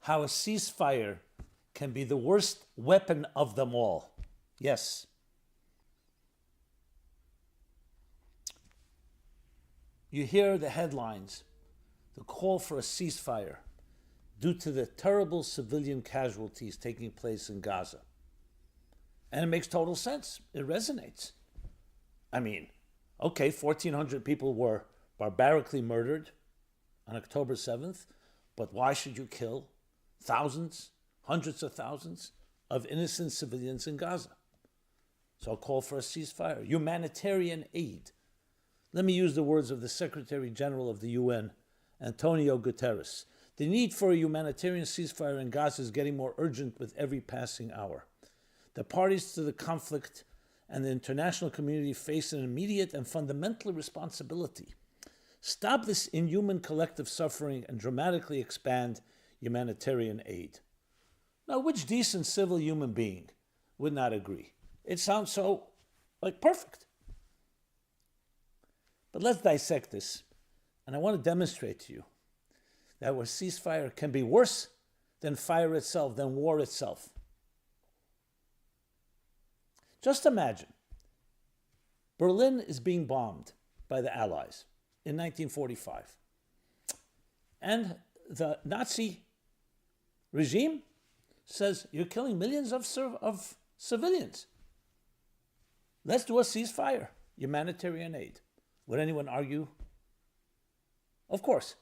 how a ceasefire can be the worst weapon of them all. Yes. You hear the headlines, the call for a ceasefire due to the terrible civilian casualties taking place in Gaza. And it makes total sense. It resonates. I mean, okay, 1,400 people were barbarically murdered on October 7th, but why should you kill thousands, hundreds of thousands of innocent civilians in Gaza? So I'll call for a ceasefire. Humanitarian aid. Let me use the words of the Secretary General of the UN, António Guterres. The need for a humanitarian ceasefire in Gaza is getting more urgent with every passing hour. The parties to the conflict and the international community face an immediate and fundamental responsibility. Stop this inhuman collective suffering and dramatically expand humanitarian aid. Now, which decent civil human being would not agree? It sounds so, perfect. But let's dissect this. And I want to demonstrate to you that a ceasefire can be worse than fire itself, than war itself. Just imagine, Berlin is being bombed by the Allies in 1945. And the Nazi regime says, you're killing millions of civilians. Let's do a ceasefire, humanitarian aid. Would anyone argue? Of course.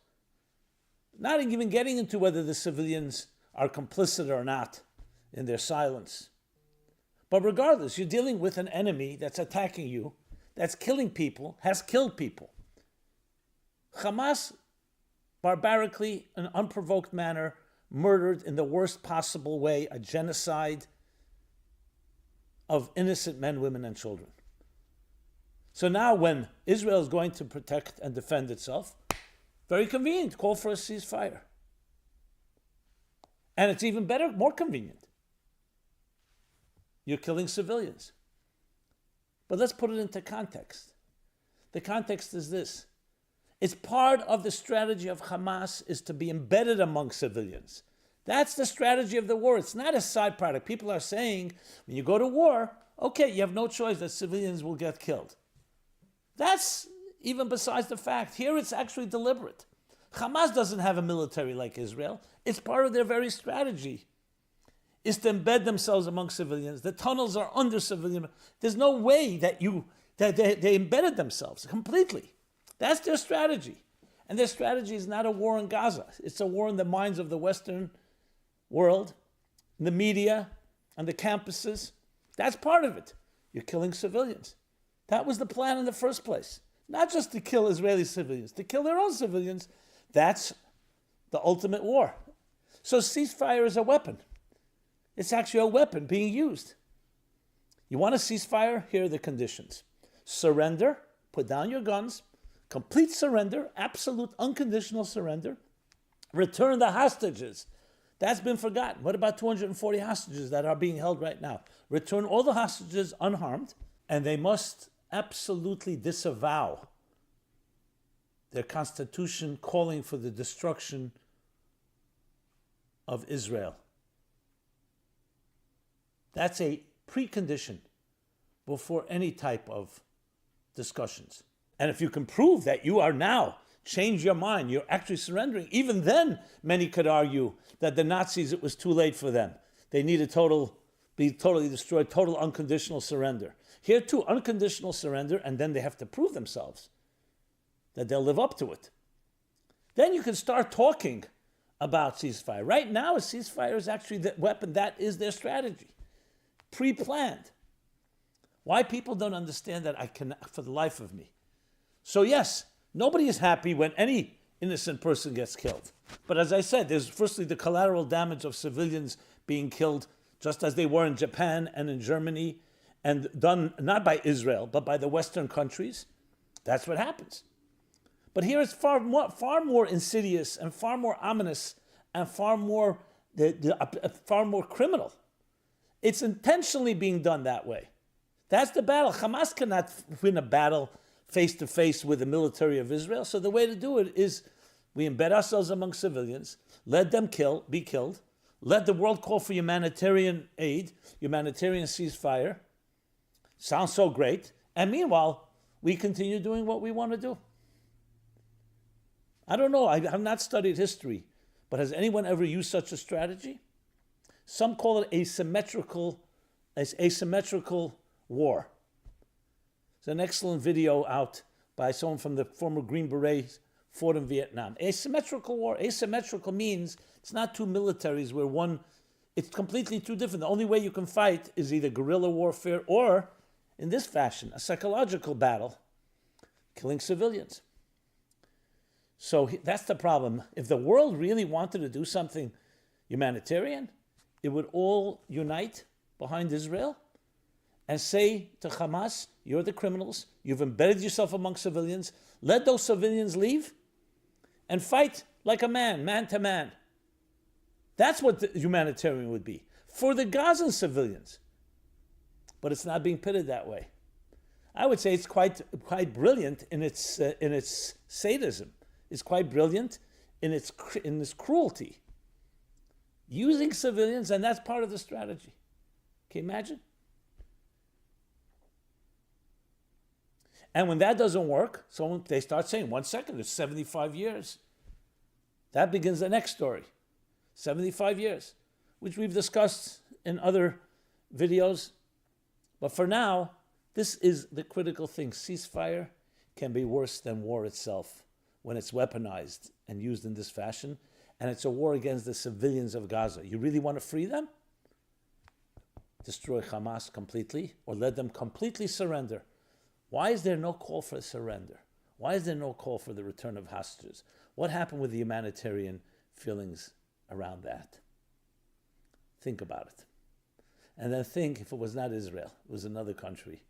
Not even getting into whether the civilians are complicit or not in their silence. But regardless, you're dealing with an enemy that's attacking you, that's killing people, has killed people. Hamas, barbarically, in an unprovoked manner, murdered in the worst possible way, a genocide of innocent men, women, and children. So now when Israel is going to protect and defend itself, very convenient, call for a ceasefire. And it's even better, more convenient. You're killing civilians. But let's put it into context. The context is this. It's part of the strategy of Hamas is to be embedded among civilians. That's the strategy of the war. It's not a side product. People are saying, when you go to war, okay, you have no choice that civilians will get killed. That's even besides the fact. Here it's actually deliberate. Hamas doesn't have a military like Israel. It's part of their very strategy, is to embed themselves among civilians. The tunnels are under civilian. There's no way that they embedded themselves completely. That's their strategy. And their strategy is not a war in Gaza. It's a war in the minds of the Western world, in the media, on the campuses. That's part of it. You're killing civilians. That was the plan in the first place. Not just to kill Israeli civilians, to kill their own civilians. That's the ultimate war. So ceasefire is a weapon. It's actually a weapon being used. You want a ceasefire? Here are the conditions. Surrender, put down your guns, complete surrender, absolute unconditional surrender. Return the hostages. That's been forgotten. What about 240 hostages that are being held right now? Return all the hostages unharmed, and they must absolutely disavow their constitution calling for the destruction of Israel. That's a precondition before any type of discussions. And if you can prove that you are now, change your mind, you're actually surrendering, even then many could argue that the Nazis, it was too late for them. They needed be totally destroyed, total unconditional surrender. Here too, unconditional surrender, and then they have to prove themselves that they'll live up to it. Then you can start talking about ceasefire. Right now, a ceasefire is actually the weapon. That is their strategy. Pre-planned. Why people don't understand that, I cannot for the life of me. So yes, nobody is happy when any innocent person gets killed. But as I said, there's firstly the collateral damage of civilians being killed, just as they were in Japan and in Germany, and done not by Israel, but by the Western countries. That's what happens. But here it's far more insidious and far more ominous and far more criminal. It's intentionally being done that way. That's the battle. Hamas cannot win a battle face-to-face with the military of Israel. So the way to do it is we embed ourselves among civilians. Let them be killed. Let the world call for humanitarian aid, humanitarian ceasefire. Sounds so great. And meanwhile, we continue doing what we want to do. I don't know. I have not studied history, but has anyone ever used such a strategy? Some call it asymmetrical war. There's an excellent video out by someone from the former Green Berets fought in Vietnam. Asymmetrical war. Asymmetrical means it's not two militaries where one, it's completely two different. The only way you can fight is either guerrilla warfare or, in this fashion, a psychological battle, killing civilians. So that's the problem. If the world really wanted to do something humanitarian, it would all unite behind Israel and say to Hamas, you're the criminals, you've embedded yourself among civilians, let those civilians leave and fight like a man to man. That's what the humanitarian would be for the Gazan civilians. But it's not being pitted that way. I would say it's quite brilliant in its sadism. It's quite brilliant in its cruelty. Using civilians, and that's part of the strategy. Can you imagine? And when that doesn't work, so they start saying, 1 second, it's 75 years. That begins the next story. 75 years, which we've discussed in other videos. But for now, this is the critical thing. Ceasefire can be worse than war itself when it's weaponized and used in this fashion. And it's a war against the civilians of Gaza. You really want to free them? Destroy Hamas completely or let them completely surrender. Why is there no call for surrender? Why is there no call for the return of hostages? What happened with the humanitarian feelings around that? Think about it. And then think, if it was not Israel, it was another country,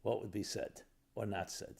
what would be said or not said?